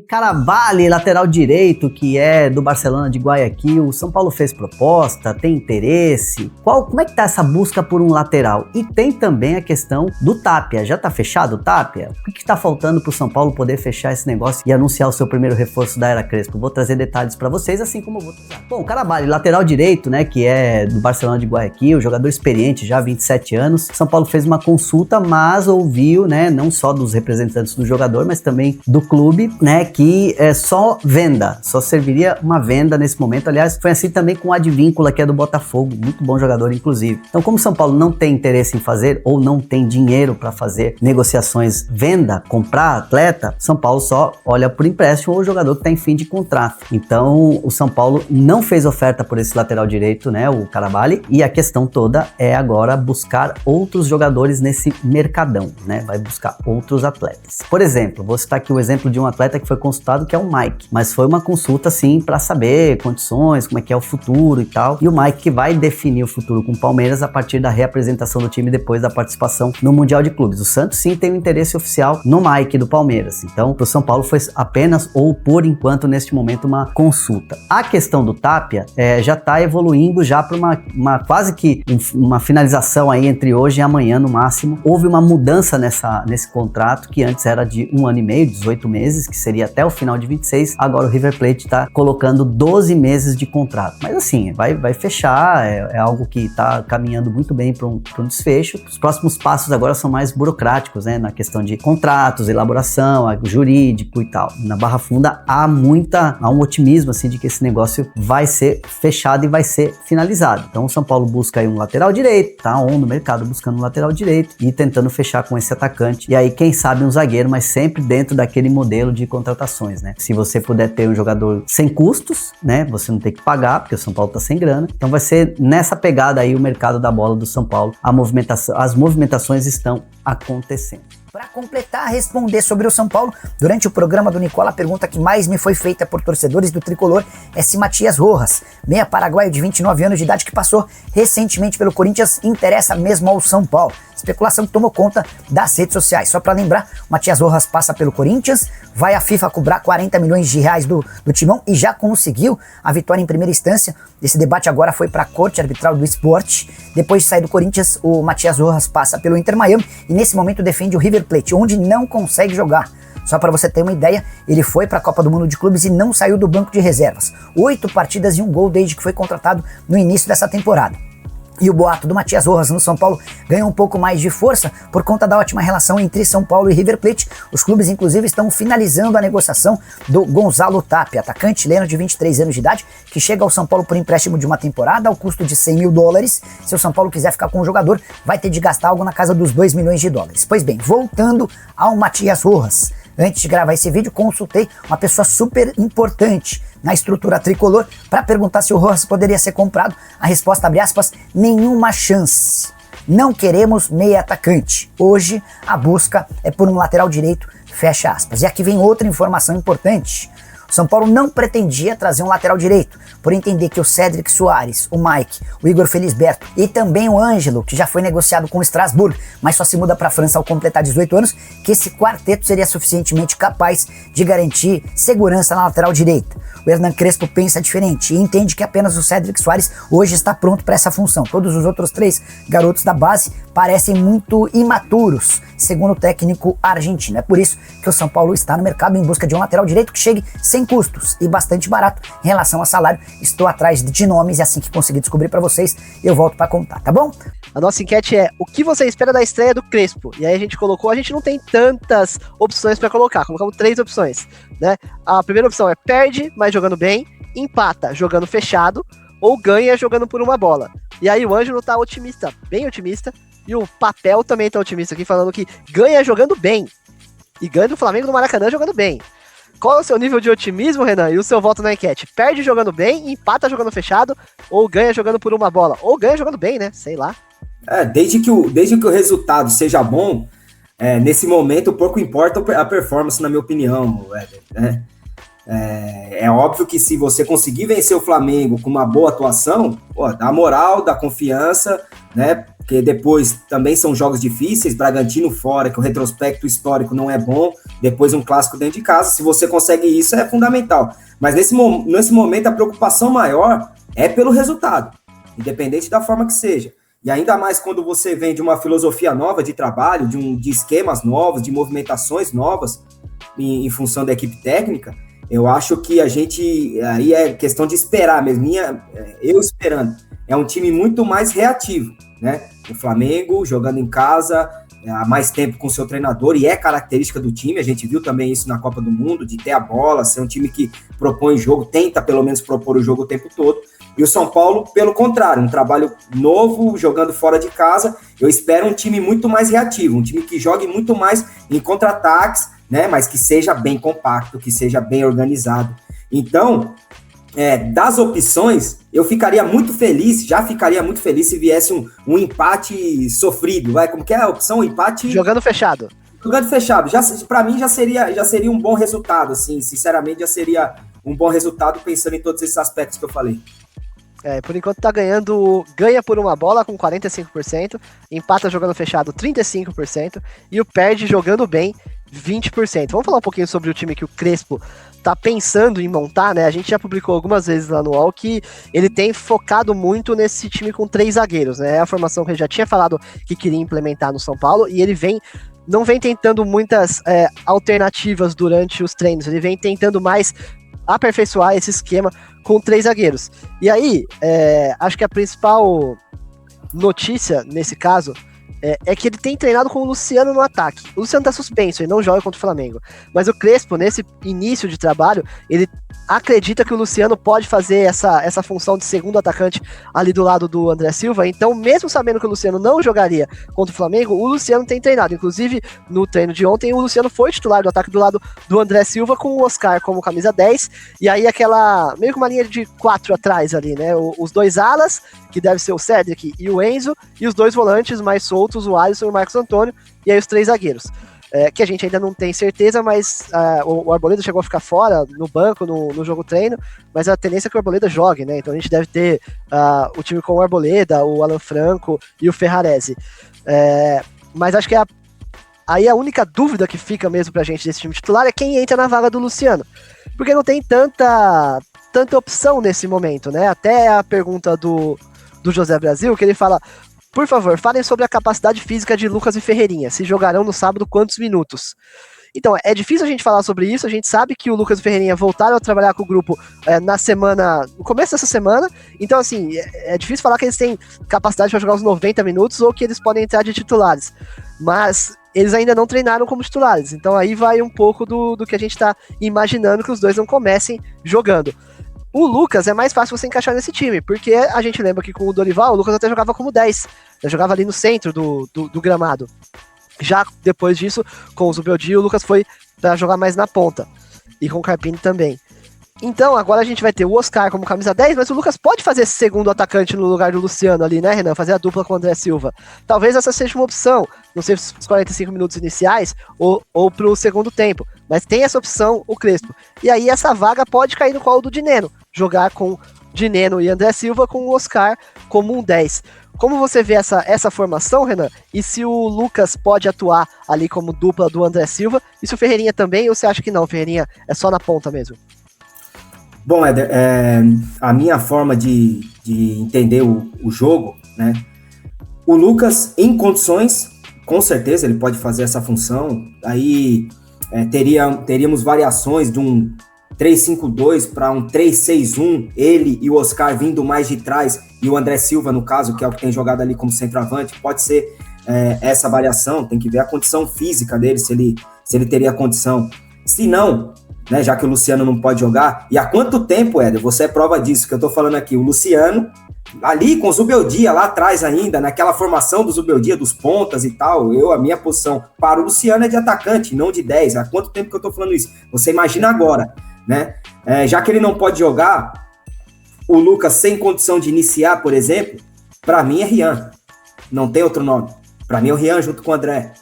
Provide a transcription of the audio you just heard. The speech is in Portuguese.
Carabali, lateral direito, que é do Barcelona de Guayaquil. O São Paulo fez proposta, tem interesse. Como é que tá essa busca por um lateral? E tem também a questão do Tapia. Já tá fechado o Tapia? O que tá faltando pro São Paulo poder fechar esse negócio e anunciar o seu primeiro reforço da Era Crespo? Vou trazer detalhes pra vocês, assim como eu vou trazer. Bom, o Carabali, lateral direito, né, que é do Barcelona de Guayaquil, jogador experiente, já 27 anos. São Paulo fez uma consulta, mas ouviu, né, não só dos representantes do jogador, mas também do clube, né, que é só venda, só serviria uma venda nesse momento. Aliás, foi assim também com o Advíncula, que é do Botafogo, muito bom jogador, inclusive. Então, como o São Paulo não tem interesse em fazer, ou não tem dinheiro para fazer negociações venda, comprar atleta, São Paulo só olha por empréstimo ou jogador que está em fim de contrato. Então, o São Paulo não fez oferta por esse lateral direito, né, o Carabali, e a questão toda é agora buscar outros jogadores nesse mercadão, né, vai buscar outros atletas. Por exemplo, vou citar aqui o exemplo de um atleta que foi consultado, que é o Mike, mas foi uma consulta assim para saber condições, como é que é o futuro e tal, e o Mike que vai definir o futuro com o Palmeiras a partir da reapresentação do time depois da participação no Mundial de Clubes. O Santos sim tem um interesse oficial no Mike do Palmeiras, então pro São Paulo foi apenas ou por enquanto neste momento uma consulta. A questão do Tapia já tá evoluindo já para uma quase que uma finalização aí entre hoje e amanhã no máximo. Houve uma mudança nesse contrato que antes era de 1 ano e meio, 18 meses, que seria até o final de 26, agora o River Plate tá colocando 12 meses de contrato. Mas assim, vai fechar, é algo que tá caminhando muito bem para um desfecho. Os próximos passos agora são mais burocráticos, né, na questão de contratos, elaboração, jurídico e tal. Na Barra Funda há um otimismo assim de que esse negócio vai ser fechado e vai ser finalizado. Então o São Paulo busca aí um lateral direito, tá no mercado buscando um lateral direito e tentando fechar com esse atacante. E aí quem sabe um zagueiro, mas sempre dentro daquele modelo de contratações, né? Se você puder ter um jogador sem custos, né? Você não tem que pagar, porque o São Paulo tá sem grana. Então vai ser nessa pegada aí o mercado da bola do São Paulo. As movimentações estão acontecendo. Para completar, responder sobre o São Paulo, durante o programa do Nicola, a pergunta que mais me foi feita por torcedores do Tricolor é se Matias Rojas, meia paraguaio de 29 anos de idade que passou recentemente pelo Corinthians, interessa mesmo ao São Paulo. Especulação que tomou conta das redes sociais. Só para lembrar, o Matias Rojas passa pelo Corinthians, vai à FIFA cobrar 40 milhões de reais do Timão e já conseguiu a vitória em primeira instância. Esse debate agora foi para a Corte Arbitral do Esporte. Depois de sair do Corinthians, o Matias Rojas passa pelo Inter Miami e nesse momento defende o River Plate, onde não consegue jogar. Só para você ter uma ideia, ele foi para a Copa do Mundo de Clubes e não saiu do banco de reservas. 8 partidas e 1 gol desde que foi contratado no início dessa temporada. E o boato do Matias Rojas no São Paulo ganhou um pouco mais de força por conta da ótima relação entre São Paulo e River Plate. Os clubes, inclusive, estão finalizando a negociação do Gonzalo Tapia, atacante chileno de 23 anos de idade, que chega ao São Paulo por empréstimo de uma temporada ao custo de $100 mil. Se o São Paulo quiser ficar com o jogador, vai ter de gastar algo na casa dos $2 milhões. Pois bem, voltando ao Matias Rojas. Antes de gravar esse vídeo, consultei uma pessoa super importante na estrutura tricolor para perguntar se o Rojas poderia ser comprado. A resposta, abre aspas, nenhuma chance. Não queremos meia atacante. Hoje a busca é por um lateral direito, fecha aspas. E aqui vem outra informação importante. O São Paulo não pretendia trazer um lateral direito, por entender que o Cédric Soares, o Mike, o Igor Felisberto e também o Ângelo, que já foi negociado com o Strasbourg, mas só se muda para a França ao completar 18 anos, que esse quarteto seria suficientemente capaz de garantir segurança na lateral direita. O Hernan Crespo pensa diferente e entende que apenas o Cédric Soares hoje está pronto para essa função. Todos os outros 3 garotos da base parecem muito imaturos, segundo o técnico argentino. É por isso que o São Paulo está no mercado em busca de um lateral direito que chegue sem custos e bastante barato em relação a salário. Estou atrás de nomes e assim que conseguir descobrir para vocês, eu volto para contar, tá bom? A nossa enquete é: o que você espera da estreia do Crespo? E aí a gente não tem tantas opções para colocar, colocamos 3 opções, né? A primeira opção é perde, mas jogando bem, empata jogando fechado, ou ganha jogando por uma bola. E aí o Ângelo tá otimista, bem otimista, e o Papel também tá otimista aqui, falando que ganha jogando bem, e ganha do Flamengo no Maracanã jogando bem. Qual é o seu nível de otimismo, Renan? E o seu voto na enquete? Perde jogando bem, empata jogando fechado, ou ganha jogando por uma bola? Ou ganha jogando bem, né? Sei lá. Desde que o resultado seja bom, nesse momento pouco importa a performance, na minha opinião, né? É óbvio que se você conseguir vencer o Flamengo com uma boa atuação, dá moral, dá confiança, né? Porque depois também são jogos difíceis, Bragantino fora, que o retrospecto histórico não é bom, depois um clássico dentro de casa, se você consegue isso é fundamental. Mas nesse momento a preocupação maior é pelo resultado, independente da forma que seja. E ainda mais quando você vem de uma filosofia nova de trabalho, de esquemas novos, de movimentações novas em função da equipe técnica, eu acho que a gente, aí é questão de esperar mesmo, eu esperando, é um time muito mais reativo, né? O Flamengo jogando em casa há mais tempo com seu treinador, e é característica do time, a gente viu também isso na Copa do Mundo, de ter a bola, ser um time que propõe jogo, tenta pelo menos propor o jogo o tempo todo. E o São Paulo, pelo contrário, um trabalho novo, jogando fora de casa. Eu espero um time muito mais reativo, um time que jogue muito mais em contra-ataques, né, mas que seja bem compacto, que seja bem organizado. Então, das opções, eu ficaria muito feliz, já ficaria muito feliz se viesse um empate sofrido, como que é a opção? Um empate... Jogando fechado. Jogando fechado, para mim já seria um bom resultado, assim, sinceramente já seria um bom resultado pensando em todos esses aspectos que eu falei. Por enquanto ganha por uma bola com 45%, empata jogando fechado 35% e o perde jogando bem 20%. Vamos falar um pouquinho sobre o time que o Crespo tá pensando em montar, né? A gente já publicou algumas vezes lá no UOL que ele tem focado muito nesse time com 3 zagueiros, né? É a formação que ele já tinha falado que queria implementar no São Paulo e ele não vem tentando muitas alternativas durante os treinos, ele vem tentando mais aperfeiçoar esse esquema com 3 zagueiros. E aí, acho que a principal notícia nesse caso é que ele tem treinado com o Luciano no ataque. O Luciano tá suspenso, ele não joga contra o Flamengo. Mas o Crespo, nesse início de trabalho, ele acredita que o Luciano pode fazer essa função de segundo atacante ali do lado do André Silva. Então, mesmo sabendo que o Luciano não jogaria contra o Flamengo, o Luciano tem treinado. Inclusive, no treino de ontem, o Luciano foi titular do ataque do lado do André Silva, com o Oscar como camisa 10. E aí, meio que uma linha de 4 atrás ali, né? Os 2 alas, que deve ser o Cedric e o Enzo, e os 2 volantes mais soltos, o Alisson e o Marcos Antônio, e aí os 3 zagueiros. Que a gente ainda não tem certeza, mas o Arboleda chegou a ficar fora no banco, no jogo treino, mas a tendência é que o Arboleda jogue, né? Então a gente deve ter o time com o Arboleda, o Alan Franco e o Ferrarese. Mas acho que aí a única dúvida que fica mesmo pra gente desse time titular é quem entra na vaga do Luciano. Porque não tem tanta opção nesse momento, né? Até a pergunta do José Brasil, que ele fala: por favor, falem sobre a capacidade física de Lucas e Ferreirinha. Se jogarão no sábado, quantos minutos? Então, é difícil a gente falar sobre isso. A gente sabe que o Lucas e o Ferreirinha voltaram a trabalhar com o grupo no começo dessa semana. Então, assim, é difícil falar que eles têm capacidade para jogar os 90 minutos ou que eles podem entrar de titulares. Mas eles ainda não treinaram como titulares. Então, aí vai um pouco do que a gente está imaginando que os dois não comecem jogando. O Lucas é mais fácil você encaixar nesse time, porque a gente lembra que com o Dorival, o Lucas até jogava como 10, já jogava ali no centro do gramado. Já depois disso, com o Zubeldia, o Lucas foi para jogar mais na ponta, e com o Carpini também. Então, agora a gente vai ter o Oscar como camisa 10, mas o Lucas pode fazer esse segundo atacante no lugar do Luciano ali, né, Renan? Fazer a dupla com o André Silva. Talvez essa seja uma opção, não sei se os 45 minutos iniciais ou pro segundo tempo, mas tem essa opção o Crespo. E aí essa vaga pode cair no colo do Dineno, jogar com Dineno e André Silva com o Oscar como um 10. Como você vê essa formação, Renan? E se o Lucas pode atuar ali como dupla do André Silva? E se o Ferreirinha também, ou você acha que não? O Ferreirinha é só na ponta mesmo? Bom, Éder, a minha forma de entender o jogo, né? O Lucas, em condições, com certeza ele pode fazer essa função. Aí teríamos variações de um 3-5-2 para um 3-6-1, ele e o Oscar vindo mais de trás, e o André Silva, no caso, que é o que tem jogado ali como centroavante. Pode ser essa variação, tem que ver a condição física dele, se ele teria condição. Se não, né, já que o Luciano não pode jogar, e há quanto tempo, Éder, você é prova disso que eu tô falando aqui, o Luciano, ali com o Zubeldia lá atrás ainda, naquela formação do Zubeldia, dos pontas e tal, a minha posição para o Luciano é de atacante, não de 10, há quanto tempo que eu tô falando isso? Você imagina agora, né, já que ele não pode jogar, o Lucas sem condição de iniciar, por exemplo, para mim é Rian, não tem outro nome, para mim é o Rian junto com o André.